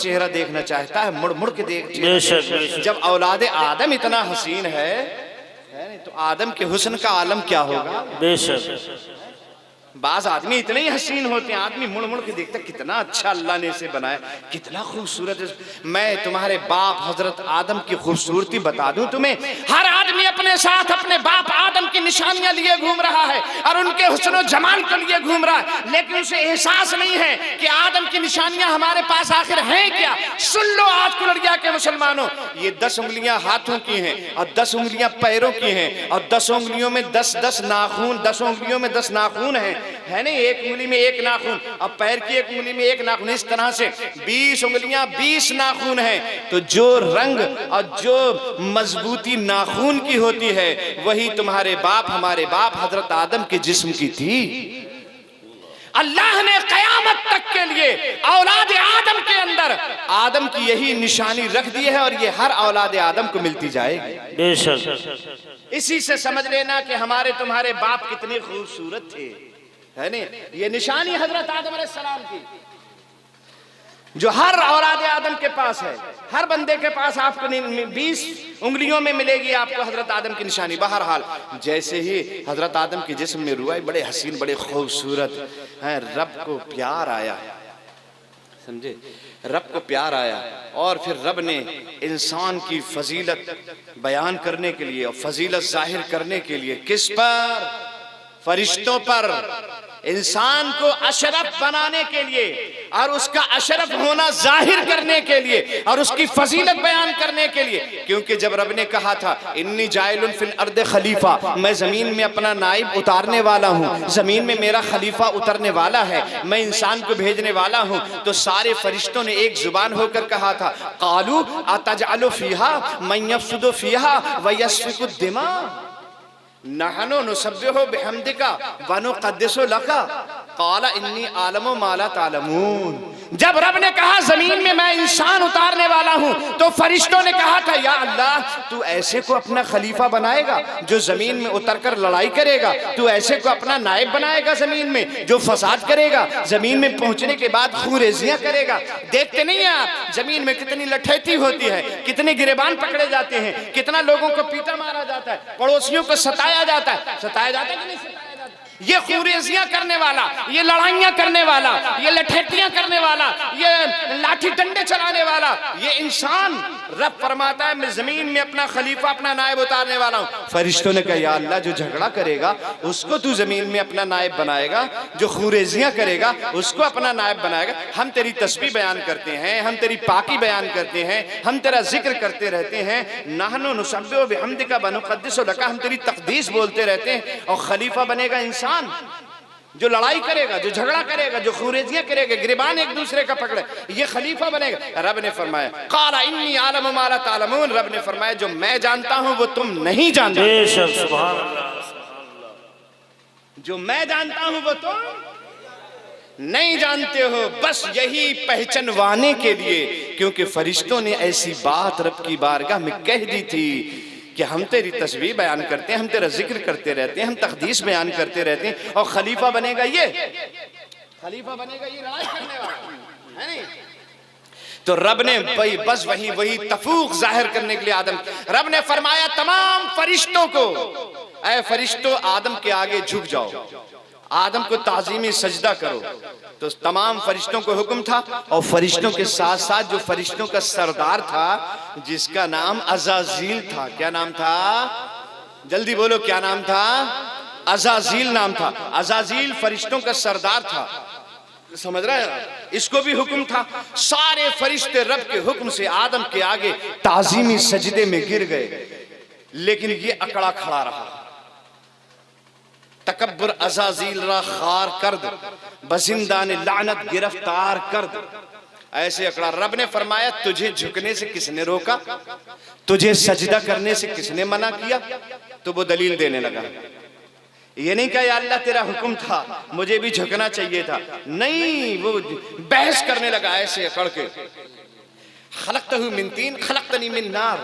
चेहरा देखना चाहता है, मुड़ मुड़ के देख। जब औलाद आदम इतना हसीन है नहीं, तो आदम के हुस्न का आलम क्या होगा। बेशक बाज आदमी इतने ही हसीन होते हैं, आदमी मुड़ मुड़ के देखता कितना अच्छा अल्लाह ने इसे बनाया, कितना खूबसूरत है। मैं तुम्हारे बाप हजरत आदम की खूबसूरती बता दूं तुम्हें, हर आदमी अपने साथ अपने बाप आदम की निशानियां लिए घूम रहा है और उनके हुस्न जमाल को लिए घूम रहा है, लेकिन उसे एहसास नहीं है कि आदम की निशानियां हमारे पास आखिर हैं क्या। सुन लो आज कुलड़िया के मुसलमानों, ये 10 उंगलियां हाथों की हैं और 10 उंगलियां पैरों की हैं और 10 उंगलियों में 10-10 नाखून, 10 उंगलियों में 10 नाखून हैं, है नहीं, एक उंगली में एक नाखून और पैर की एक उंगली में एक नाखून, इस तरह से 20 उंगलियां 20 नाखून हैं। तो जो रंग और जो मजबूती नाखून की होती है वही तुम्हारे बाप हमारे बाप हजरत आदम के जिस्म की थी। अल्लाह ने कयामत तक के लिए औलाद आदम के अंदर आदम की यही निशानी रख दी है और ये हर औलाद आदम को मिलती जाएगी। बेशक इसी से समझ लेना कि हमारे तुम्हारे बाप कितने खूबसूरत थे, है नहीं। ये निशानी हजरत आदम अलैहिस्सलाम की जो हर औलाद आदम के पास है, हर बंदे के पास आपको 20 उंगलियों में मिलेगी आपको हजरत आदम की निशानी। बहरहाल जैसे ही हजरत आदम के जिस्म में रूह आई, बड़े हसीन बड़े खूबसूरत हैं, रब को प्यार आया, समझे, रब को प्यार आया और फिर रब ने इंसान की फजीलत बयान करने के लिए और फजीलत जाहिर करने के लिए किस पर, फरिश्तों पर, इंसान को अशरफ बनाने के लिए और उसका अशरफ होना जाहिर करने के लिए और उसकी फजीलत बयान करने के लिए। क्योंकि जब रब ने कहा था इन्नी जाइलुन फिल अर्द खलीफा, मैं जमीन में अपना नाइब उतारने वाला हूँ, जमीन में मेरा खलीफा उतरने वाला है, मैं इंसान को भेजने वाला हूँ, तो सारे फरिश्तों ने एक जुबान होकर कहा था कालू अतजअलु फीहा मन यफ्सुदु फीहा व यस्फिकु दिमा नहनु नुसब्बिहु बिहम्दिका व नुक़द्दिसु लका क़ाला इन्नी आलमु मा ला तालमून। जब रब ने कहा जमीन में मैं इंसान उतारने वाला हूं, तो फरिश्तों ने कहा था या अल्लाह तू ऐसे को अपना खलीफा बनाएगा जो जमीन में उतरकर लड़ाई करेगा, तू ऐसे को अपना नायब बनाएगा जमीन में जो फसाद करेगा, जमीन में पहुंचने के बाद खूरेजियां करेगा। देखते नहीं है आप जमीन में कितनी लठैती होती है, कितने गिरेबान पकड़े जाते हैं, कितना लोगों को पीटा मारा जाता है, पड़ोसियों को सताया जाता है, सताया जाता है कि नहीं सताया जाता? ये खूरेजियां करने वाला, ये लड़ाइयां करने वाला, ये लठैतियां करने वाला, ये लाठी डंडे चलाने वाला, ये इंसान रब फरमाता है मैं जमीन में अपना खलीफा अपना नायब उतारने वाला हूं। फरिश्तों ने कहा या अल्लाह जो झगड़ा करेगा उसको तू जमीन में अपना नायब बनाएगा, जो खूरेजियां करेगा उसको अपना नायब बनाएगा। हम तेरी तस्बीह बयान करते हैं, हम तेरी पाकी बयान करते हैं, हम तेरा जिक्र करते रहते हैं, नहनु नुसब्बिहु बिहम्दिका व नुक़द्दिसु लका, हम तेरी तक़दीस बोलते रहते हैं। और खलीफा बनेगा इंसान जो लड़ाई करेगा, जो झगड़ा करेगा, जो खूरेजियां करेगा, गिरबान एक दूसरे का पकड़े, ये खलीफा बनेगा। रब ने फरमाया क़ाला इन्नी आलमु मा ला तालमून, रब ने फरमाया जो मैं जानता हूं वो तुम नहीं जानते। बेशक सुभान अल्लाह, जो मैं जानता हूं वो तुम नहीं जानते हो, बस यही पहचानवाने के लिए, क्योंकि फरिश्तों ने ऐसी बात रब की बारगाह में कह दी थी कि हम तेरी तस्बीह बयान करते हैं, हम तेरा जिक्र करते रहते हैं, हम तकदीस बयान करते रहते हैं, और खलीफा बनेगा ये, खलीफा बनेगा ये लड़ाई करने वाला, है नहीं। तो रब ने भाई बस वही तफूक जाहिर करने के लिए आदम, रब ने फरमाया तमाम फरिश्तों को ऐ फरिश्तों आदम के आगे झुक जाओ, आदम को ताज़ीमी सजदा करो। तो तमाम फरिश्तों को हुक्म था, और फरिश्तों के साथ साथ जो फरिश्तों का सरदार था जिसका नाम अज़ाज़ील था, क्या नाम था, जल्दी बोलो क्या नाम था, अज़ाज़ील नाम था। अज़ाज़ील फरिश्तों का सरदार था, समझ रहे हैं, इसको भी हुक्म था। सारे फरिश्ते रब के हुक्म से आदम के आगे ताज़ीमी सजदे में गिर गए, लेकिन ये अकड़ा खड़ा रहा। तकब्बुर अज़ाज़ील रा खार कर्द, बजिंदाने लानत गिरफ्तार कर्द, ऐसे अकड़ा। रब ने फरमाया तुझे झुकने से किसने रोका, तुझे सजदा करने से किसने मना किया? तो वो दलील देने लगा, ये नहीं कहा अल्लाह तेरा हुक्म था मुझे भी झुकना चाहिए था, नहीं, वो बहस करने लगा ऐसे अकड़ के। खलक़तहू मिन तीन खलक़तनी मिन नार,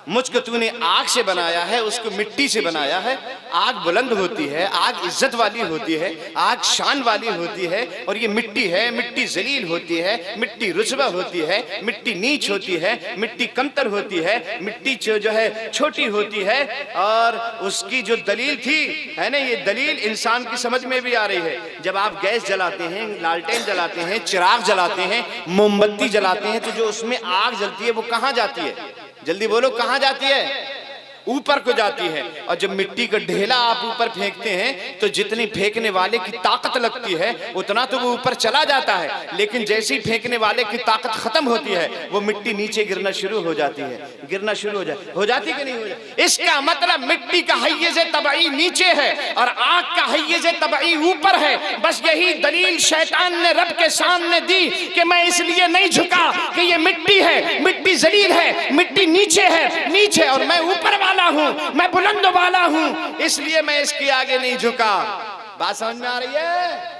मुझको तूने आग से बनाया है, उसको मिट्टी से बनाया है। आग बुलंद होती है, आग इज्जत वाली होती है, आग शान वाली होती है, और ये मिट्टी है, मिट्टी जलील होती है, मिट्टी रुस्वा होती है, मिट्टी नीच होती है, मिट्टी कमतर होती है, मिट्टी जो है छोटी होती है। और उसकी जो दलील थी है ना, ये दलील इंसान की समझ में भी आ रही है। जब आप गैस जलाते हैं, लालटेन जलाते हैं, चिराग जलाते हैं, मोमबत्ती जलाते हैं, तो जो उसमें आग जलती है वो कहाँ जाती है? जल्दी बोलो, कहां जाती है? ऊपर को जाती है। और जब मिट्टी का ढेला आप ऊपर फेंकते हैं तो जितनी फेंकने वाले की ताकत लगती है उतना तो वो ऊपर चला जाता है, लेकिन जैसे ही फेंकने वाले की ताकत खत्म होती है वो मिट्टी नीचे गिरना शुरू हो जाती है, गिरना शुरू हो जाती कि नहीं हो जाती? इसका मतलब मिट्टी का हैज़े तबई नीचे है और आग का हैज़े तबई ऊपर है। बस यही दलील शैतान ने रब के सामने दी कि मैं इसलिए नहीं झुका कि ये मिट्टी है, मिट्टी जलील है, मिट्टी नीचे है, नीचे, और मैं ऊपर वाला हूं, मैं बुलंद वाला हूं, इसलिए मैं इसके आगे नहीं झुका। बात समझ में आ रही है?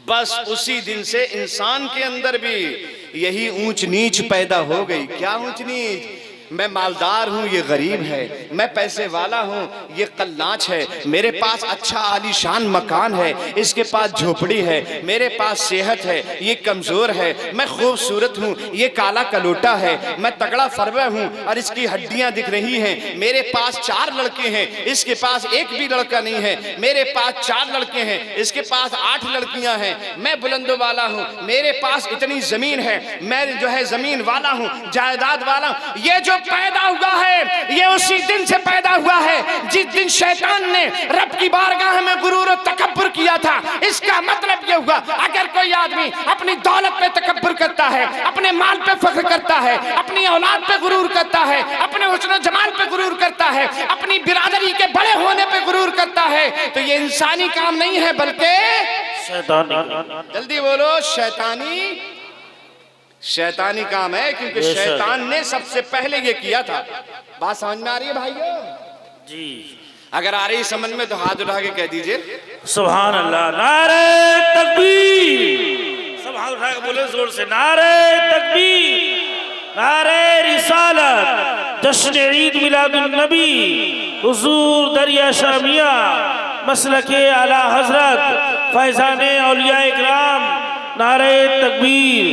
बस उसी दिन से इंसान के अंदर भी यही ऊंच नीच पैदा हो गई। क्या ऊंच नीच? मैं मालदार हूं, ये गरीब है, मैं पैसे वाला हूं, ये कल्लाच है, मेरे पास अच्छा आलीशान मकान है, इसके पास झोपड़ी है, मेरे पास सेहत है, ये कमजोर है, मैं खूबसूरत हूं, ये काला कलोटा है, मैं तगड़ा फरवा हूं और इसकी हड्डियां दिख रही हैं, मेरे पास 4 लड़के हैं, इसके पास एक भी लड़का नहीं है, मेरे पास 4 लड़के हैं, इसके पास 8 लड़कियां हैं, मैं बुलंदो वाला हूं, मेरे पास इतनी जमीन है, मैं जो है जमीन वाला हूं, जायदाद वाला हूं। ये जो पैदा हुआ है ये उसी दिन से पैदा हुआ है जिस दिन शैतान ने रब की बारगाह में गुरूर और तकब्बुर किया था। इसका मतलब ये हुआ, अगर कोई आदमी अपनी दौलत पे तकब्बुर करता है, अपने माल पे फख्र करता है, अपनी औलाद पे गुरूर करता है, अपने हुस्न जमाल पे गुरूर करता है, अपनी बिरादरी के बड़े होने पे गुरूर करता है, तो ये इंसानी काम नहीं है बल्कि शैतानी। जल्दी बोलो, शैतानी काम है, क्योंकि शैतान ने सबसे पहले ये किया था। बात समझ में आ रही है भाइयों? जी, अगर आ रही समझ में तो हाथ उठा के कह दीजिए सुभान अल्लाह। नारे तकबीर, सब हाथ उठा के बोले जोर से, नारे तकबीर, नारे रिसालत, जश्न ईद मिलादुन नबी, हुजूर दरिया शामिया, मसलके आला हजरत फैजाने औलिया इकराम, नारे तकबीर,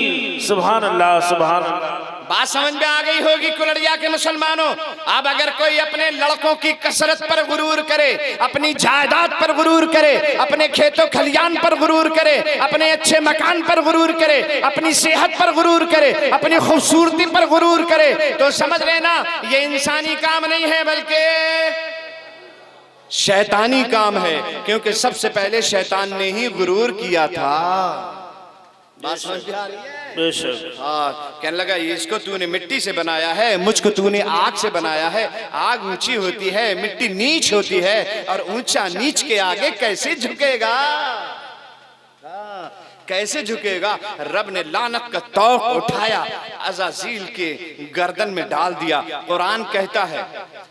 सुभान अल्लाह, सुभान अल्लाह। बात समझ में आ गई होगी कुलड़िया के मुसलमानों। अब अगर कोई अपने लड़कों की कसरत पर गुरूर करे, अपनी जायदाद पर गुरूर करे, अपने खेतों खलियान पर गुरूर करे, अपने अच्छे मकान पर गुरूर करे, अपनी सेहत पर गुरूर करे, अपनी खूबसूरती पर गुरूर करे, तो समझ लेना ये इंसानी काम नहीं है बल्कि शैतानी काम है, क्योंकि सबसे पहले शैतान ने ही गुरूर किया था। बात समझ में आ रही है? कहने लगा इसको तूने मिट्टी से बनाया है, मुझको तूने आग से बनाया है। आग ऊंची होती है, मिट्टी नीच होती है, और ऊंचा नीच के आगे कैसे झुकेगा? कैसे झुकेगा? रब ने लानत का तौक उठाया, अज़ाज़ील के गर्दन में डाल दिया। कुरान कहता है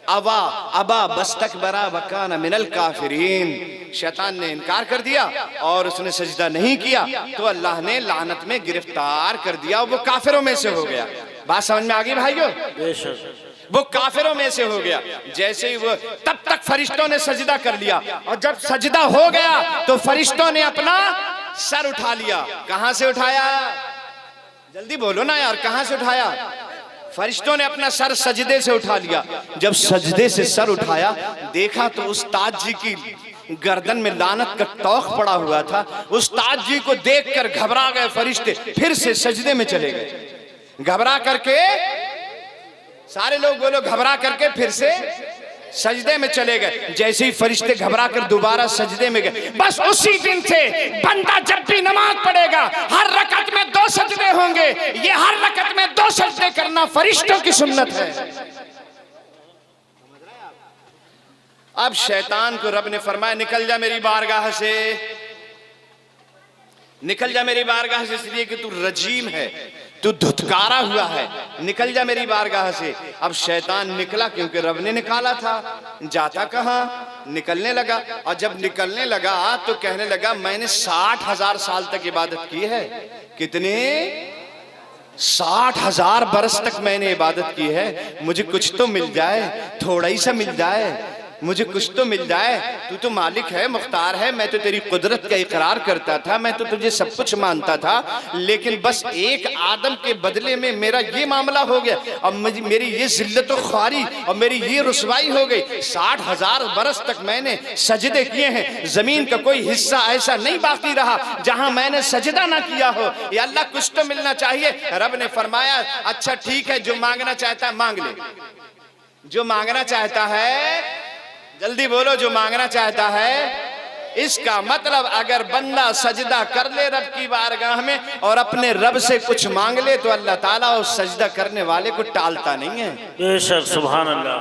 अबा अबा बस्तकबरा वकाना मिनल काफिरीन। शैतान ने इनकार कर दिया और उसने सजदा नहीं किया, तो अल्लाह ने लानत में गिरफ्तार कर दिया, वो काफिरों में से हो गया। बात समझ में आ गई भाइयों? वो काफिरों में से हो गया। जैसे ही वो, तब तक फरिश्तों ने सजदा कर लिया, और जब सजदा हो गया तो फरिश्तों ने अपना सर उठा लिया। कहां से उठाया? जल्दी बोलो ना यार, कहां से उठाया? फरिश्तों ने अपना सर सजदे से उठा लिया। जब सजदे से सर उठाया, देखा तो उस्ताद जी की गर्दन में लानत का तौक पड़ा हुआ था। उस्ताद जी को देखकर घबरा गए फरिश्ते, फिर से सजदे में चले गए। घबरा करके, सारे लोग बोलो, घबरा करके फिर से सजदे में चले गए। जैसे ही फरिश्ते घबरा कर दोबारा सजदे में गए, बस उसी दिन से बंदा जब भी नमाज पढ़ेगा हर रकत में 2 सजदे होंगे। ये हर रकत में 2 सजदे करना फरिश्तों की सुन्नत है। अब शैतान को रब ने फरमाया निकल जा मेरी बारगाह से, निकल जा मेरी बारगाह से, इसलिए कि तू रजीम है, तू धुतकारा हुआ है, निकल जा मेरी बारगाह से। अब शैतान निकला, क्योंकि रब ने निकाला था। जाता कहां? निकलने लगा। और जब निकलने लगा तो कहने लगा मैंने 60,000 साल तक इबादत की है। कितने? 60,000 बरस तक मैंने इबादत की है, मुझे कुछ तो मिल जाए, थोड़ा ही सा मिल जाए, मुझे कुछ तो मिल जाए। तू तो मालिक है, मुख्तार है, मैं तो तेरी कुदरत का इकरार करता था, मैं तो तुझे सब कुछ मानता था, लेकिन बस एक आदम के बदले में मेरा ये मामला हो गया, अब मेरी ये जिल्लत व ख्वारी और मेरी ये रुसवाई हो गई। 60,000 बरस तक मैंने सजदे किए हैं, जमीन का कोई हिस्सा ऐसा नहीं बाकी रहा जहां मैंने सजदा ना किया हो। या अल्लाह कुछ तो मिलना चाहिए। रब ने फरमाया अच्छा ठीक है, जो मांगना चाहता है मांग ले, जो मांगना चाहता है, जल्दी बोलो, जो मांगना चाहता है। इसका मतलब अगर बंदा सजदा कर ले रब की बारगाह में और अपने रब से कुछ मांग ले तो अल्लाह ताला उस सजदा करने वाले को टालता नहीं है। बेशक, सुभान अल्लाह।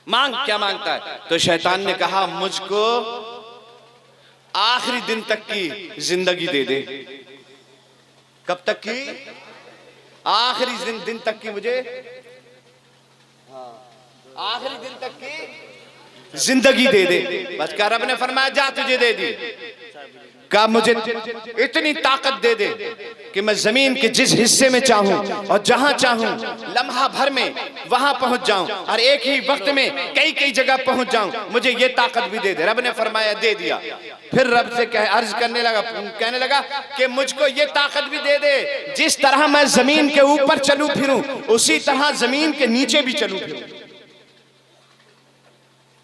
मांग क्या मांगता है? तो शैतान ने कहा मुझको आखिरी दिन तक की जिंदगी दे दे। कब तक की? आखिरी दिन तक की, मुझे आखिरी दिन तक की जिंदगी दे दे। बस क्या रब ने फरमाया जा तुझे दे दी। कहा मुझे इतनी ताकत दे दे कि मैं जमीन के जिस हिस्से में चाहूं और जहां चाहूं लम्हा भर में वहां पहुंच जाऊं और एक ही वक्त में कई कई जगह पहुंच जाऊं, मुझे ये ताकत भी दे दे। रब ने फरमाया दे दिया। फिर रब से अर्ज कहने लगा कि मुझको ये ताकत भी दे दे, जिस तरह मैं जमीन के ऊपर चलूं फिरूं उसी तरह जमीन के नीचे भी चलूं फिरूं।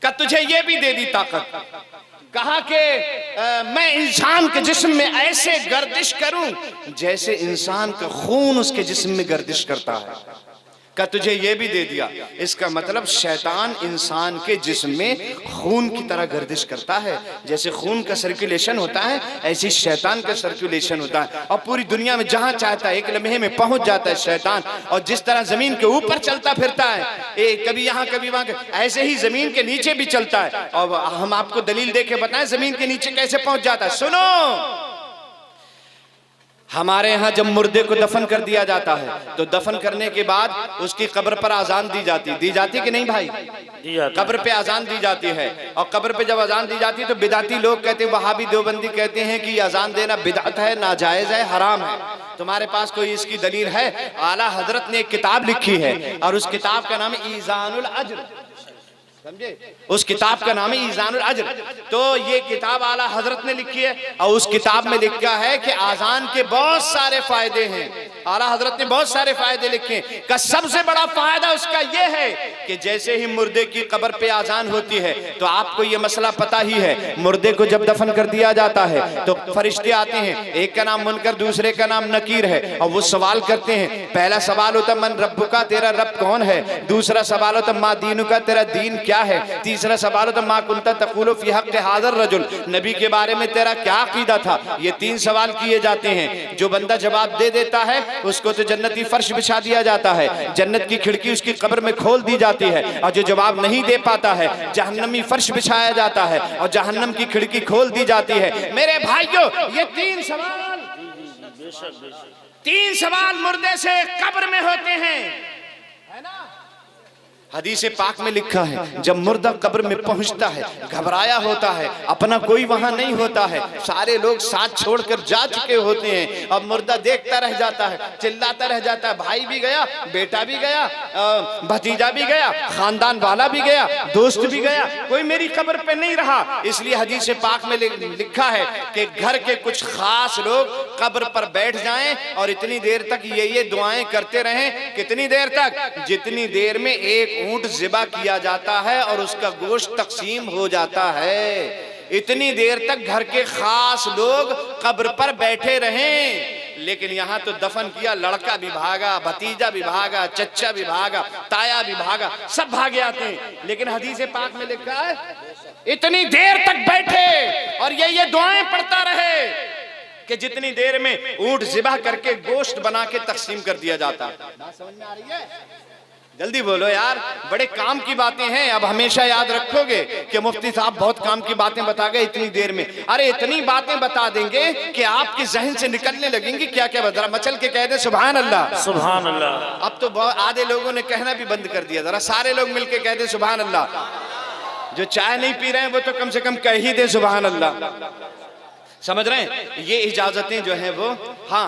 का तुझे ये भी दे दी ताकत। कहा कि मैं इंसान के जिस्म में ऐसे गर्दिश करूं जैसे इंसान का खून उसके जिस्म में गर्दिश करता है। का तुझे ये भी दे दिया। इसका मतलब शैतान इंसान के जिस्म में खून की तरह गर्दिश करता है। जैसे खून का सर्कुलेशन होता है ऐसी शैतान का सर्कुलेशन होता है और पूरी दुनिया में जहां चाहता है एक लम्हे में पहुंच जाता है शैतान। और जिस तरह जमीन के ऊपर चलता फिरता है, कभी यहाँ कभी वहां, ऐसे ही जमीन के नीचे भी चलता है। और हम आपको दलील दे के बताएं जमीन के नीचे कैसे पहुंच जाता है। सुनो, हमारे यहाँ जब मुर्दे को दफन कर दिया जाता है तो दफन करने के बाद उसकी कब्र पर आजान दी जाती कि नहीं भाई? कब्र पे आजान दी जाती है। और कब्र पे जब आजान दी जाती है तो बिदाती लोग कहते हैं, वहाबी देवबंदी कहते हैं कि आजान देना बिदअत है, नाजायज है, हराम है। तुम्हारे पास कोई इसकी दलील है? आला हजरत ने एक किताब लिखी है और उस किताब का नाम है ईजानुल अज्र। समझे? उस किताब का नाम है ईजानुल अज्र। तो ये किताब आला हजरत ने लिखी है और उस किताब में लिखा है कि आजान के बहुत सारे फायदे हैं। आला हजरत ने बहुत सारे फायदे लिखे का सबसे बड़ा फायदा उसका ये है कि जैसे ही मुर्दे की कब्र पे आजान होती है तो आपको ये मसला पता ही है, मुर्दे को जब दफन कर दिया जाता है तो फरिश्ते आते हैं, एक का नाम मुनकर दूसरे का नाम नकीर है और वो सवाल करते हैं। पहला सवाल होता मन रब्बुका, तेरा रब कौन है? दूसरा सवाल होता मा दीनुका, तेरा दीन क्या है? तीसरा सवाल होता मा कुंता तक़ूलु फी हक़्क़ि हाज़िर रजुल, नबी के बारे में तेरा क्या अक़ीदा था? ये 3 सवाल किए जाते हैं। जो बंदा जवाब दे देता है उसको तो जन्नती फर्श बिछा दिया जाता है, जन्नत की खिड़की उसकी कब्र में खोल दी जाती है। और जो जवाब नहीं दे पाता है जहन्नमी फर्श बिछाया जाता है और जहन्नम की खिड़की खोल दी जाती है। मेरे भाइयों, ये 3 सवाल मुर्दे से कब्र में होते हैं, है ना? हदीस पाक में लिखा है जब मुर्दा कब्र में पहुंचता है घबराया होता है, अपना कोई वहां नहीं होता है, सारे लोग साथ छोड़कर जा चुके होते हैं। अब मुर्दा देखता रह जाता है, चिल्लाता रह जाता है, भाई भी गया, बेटा भी गया, भतीजा भी गया, खानदान वाला भी गया, दोस्त भी गया, कोई मेरी कब्र पे नहीं रहा। इसलिए हदीस पाक में लिखा है कि घर के कुछ खास लोग कब्र पर बैठ जाएं और इतनी देर तक ये दुआएं करते रहें। कितनी देर तक? जितनी देर में एक ऊंट ज़िबा किया जाता है और उसका गोश्त तकसीम हो जाता है, इतनी देर तक घर के खास लोग कब्र पर बैठे रहें। लेकिन यहाँ तो दफन किया, लड़का भी भागा, भतीजा भी भागा, चच्चा भी भागा, ताया भी भागा, सब भागे आते हैं। लेकिन हदीस पाक में लिखा है इतनी देर तक बैठे और ये दुआएं पढ़ता रहे कि जितनी देर में ऊंट ज़िबा करके गोश्त बना के तकसीम कर दिया जाता है। बात समझ में आ रही है? जल्दी बोलो यार, बड़े काम की बातें हैं। अब हमेशा याद रखोगे कि मुफ्ती साहब बहुत काम की बातें बता गए इतनी देर में। अरे इतनी बातें बता देंगे कि आपके जहन से निकलने लगेंगी क्या क्या। जरा मचल के कह दे सुभान अल्लाह, सुभान अल्लाह। अब तो आधे लोगों ने कहना भी बंद कर दिया, जरा सारे लोग मिलके कह दे सुभान अल्लाह। जो चाय नहीं पी रहे हैं वो तो कम से कम कह ही दे सुभान अल्लाह। समझ रहे हैं? ये इजाजतें जो हैं वो, हाँ,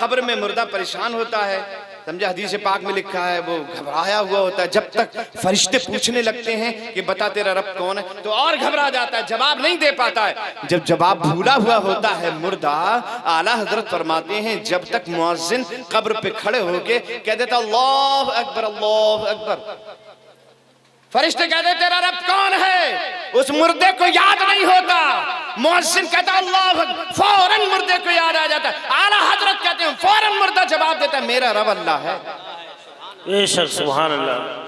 कब्र में मुर्दा परेशान होता है, समझे, हदीस पाक में लिखा है, वो घबराया हुआ होता है, जब तक फरिश्ते पूछने लगते हैं कि बता तेरा रब कौन है, तो और घबरा जाता है, जवाब नहीं दे पाता है। जब जवाब भूला हुआ होता है मुर्दा, आला हजरत फरमाते हैं जब तक मुअज्जिन कब्र पे खड़े होके कह देता अल्लाह अकबर अल्लाह अकबर, फरिश्ते कहते तेरा रब कौन है, उस मुर्दे को याद नहीं होता, मुअज्जिन कहता अल्लाह, फौरन मुर्दे को याद आ जाता है। आला हजरत कहते हैं फौरन मुर्दा जवाब देता है मेरा रब अल्लाह है। बेशक सुभान अल्लाह,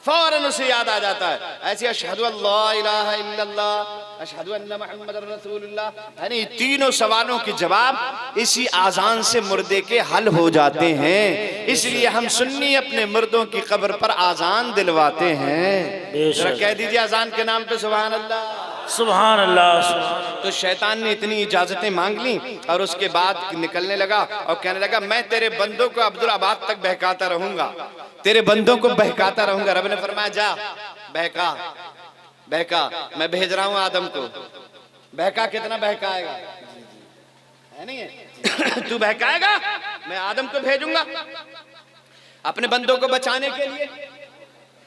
फौरन उसे याद आ जाता है। ऐसे अशहदु अल्ला इलाहा इल्लल्लाह अशहदु अन्ना मुहम्मदुर रसूलुल्लाह, यानी तीनों सवालों के जवाब इसी आजान से मुर्दे के हल हो जाते हैं। इसलिए हम सुन्नी अपने मुर्दों की कब्र पर आजान दिलवाते हैं। जरा कह दीजिए आजान के नाम पे सुभान अल्लाह सुभान अल्लाह। तो शैतान ने इतनी इजाजतें मांग ली और उसके बाद निकलने लगा और कहने लगा मैं तेरे बंदों को अब्दुल आबाद तक बहकाता रहूंगा, तेरे बंदों को बहकाता रहूंगा। रब ने फरमाया जा बहका बहका, मैं भेज रहा हूं आदम को। बहका, कितना बहकाएगा है नहीं है? तू बहकाएगा, मैं आदम को भेजूंगा अपने बंदों को बचाने के लिए,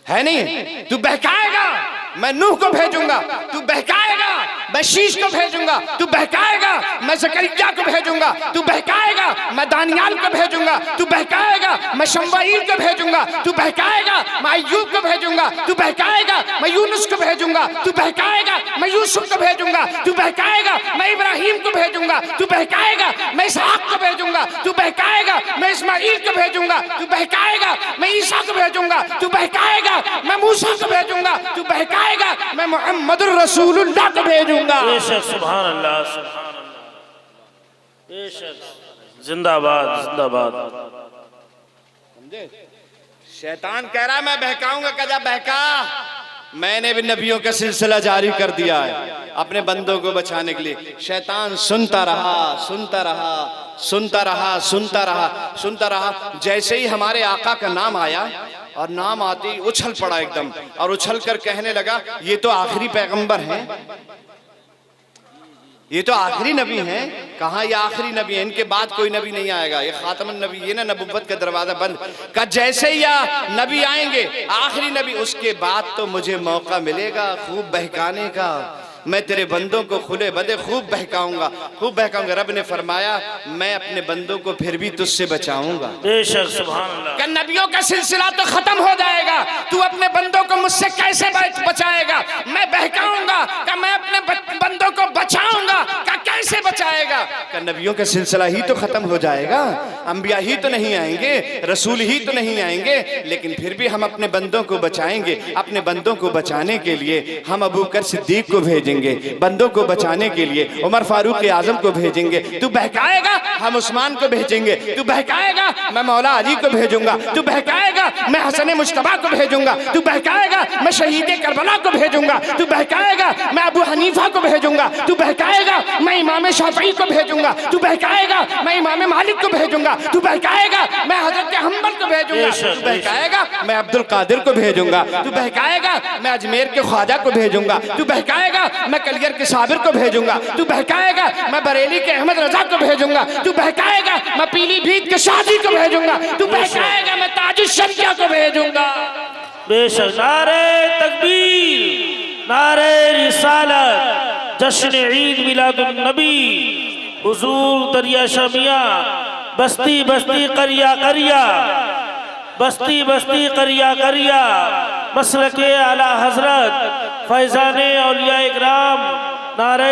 है नहीं? तू बहकाएगा, मैं नूह को भेजूंगा, तू बहकाएगा, मैं शीश को भेजूंगा, तू बहकाएगा, मैं ज़करिया को भेजूंगा, तू बहकाएगा, मैं दानियाल को भेजूंगा, तू बहकाएगा, मैं शम्बाईल को भेजूंगा, तू बहकाएगा, मैं अय्यूब को भेजूंगा, तू बहकाएगा, मैं यूनुस को भेजूंगा, तू बहकाएगा, मैं यूसुफ को भेजूंगा, तू बहकाएगा, मैं इब्राहिम को भेजूंगा, तू बहकाएगा, मैं इसहाक को भेजूंगा, तू बहकाएगा, मैं इस्माईल को भेजूंगा, तू बहकाएगा, मैं ईसा को भेजूंगा, तू बहकाएगा, मैं मूसा को भेजूंगा, तू बहकाएगा, मैं मुहम्मदुर रसूलुल्लाह को भेजूंगा। बेशक सुभान अल्लाह सुभान अल्लाह, बेशक, जिंदाबाद जिंदाबाद। समझे? शैतान कह रहा है मैं बहकाऊंगा, कजा बहका, मैंने भी नबियों का सिलसिला जारी कर दिया है अपने बंदों को बचाने के लिए। शैतान सुनता रहा सुनता रहा सुनता रहा सुनता रहा सुनता रहा, जैसे ही हमारे आका का नाम आया और नाम आते ही उछल पड़ा एकदम, और उछल कर कहने लगा ये तो आखिरी पैगंबर हैं, ये तो आखिरी नबी हैं। कहाँ ये आखिरी नबी है, इनके बाद कोई नबी नहीं आएगा, ये खातमुन नबी, ये ना नबुव्वत का दरवाजा बंद का, जैसे ही या नबी आएंगे आखिरी नबी, उसके बाद तो मुझे मौका मिलेगा खूब बहकाने का, मैं तेरे बंदों को खुले बदे खूब बहकाऊंगा खूब बहकाऊंगा। रब ने फरमाया मैं अपने बंदों को फिर भी तुझसे बचाऊंगा। बेशक सुभान अल्लाह। कि नबियों का सिलसिला तो खत्म हो जाएगा, तू अपने बंदों को मुझसे कैसे बचाएगा? मैं बहकाऊंगा कि मैं अपने बंदों को बचाऊंगा, कि कैसे बचाएगा? कि नबियों का सिलसिला ही तो खत्म हो जाएगा, अंबिया ही तो नहीं आएंगे, रसूल ही तो नहीं आएंगे, लेकिन फिर भी हम अपने बंदों को बचाएंगे। अपने बंदों को बचाने के लिए हम अबू बकर सिद्दीक को भेजेंगे, बंदों को बचाने के लिए उमर फारूक आजम को भेजेंगे। तू बहकाएगा, हम उस्मान को भेजेंगे। तू बहकाएगा, मैं मौला अली को भेजूंगा। तू बहकाएगा, मैं हसन मुश्तबा को भेजूंगा। तू बहकाएगा, मैं शहीद करबला को भेजूंगा। तू बहकाएगा, मैं अबू हनीफा को भेजूंगा। तू बहकाएगा, मैं इमाम शाफई को भेजूंगा। तू बहकाएगा, मैं इमाम मालिक को भेजूंगा। तू बहकाएगा, मैं हजरत हम्बल को भेजूंगा। तू बहकाएगा, मैं अब्दुल कादिर को भेजूंगा। तू बहकाएगा, मैं अजमेर के ख्वाजा को भेजूंगा। तू बहकाएगा, मैं कलियर के साबिर को भेजूंगा। तू बहकाएगा, मैं बरेली के अहमद रजा को भेजूंगा। तू बहकाएगा, मैं पीलीभीत के शादी को भेजूंगा। तू बहकाएगा, मैं ताजुश शरिया को भेजूंगा। बेशक, नारे तकबीर, नारे रिसालत, जश्न ईद मिलादुन नबी, हुजूर दरिया शमिया, बस्ती बस्ती करिया करिया, बस्ती बस्ती करिया करिया, मसलके आला हजरत फैजाने औलिया इकराम, नारे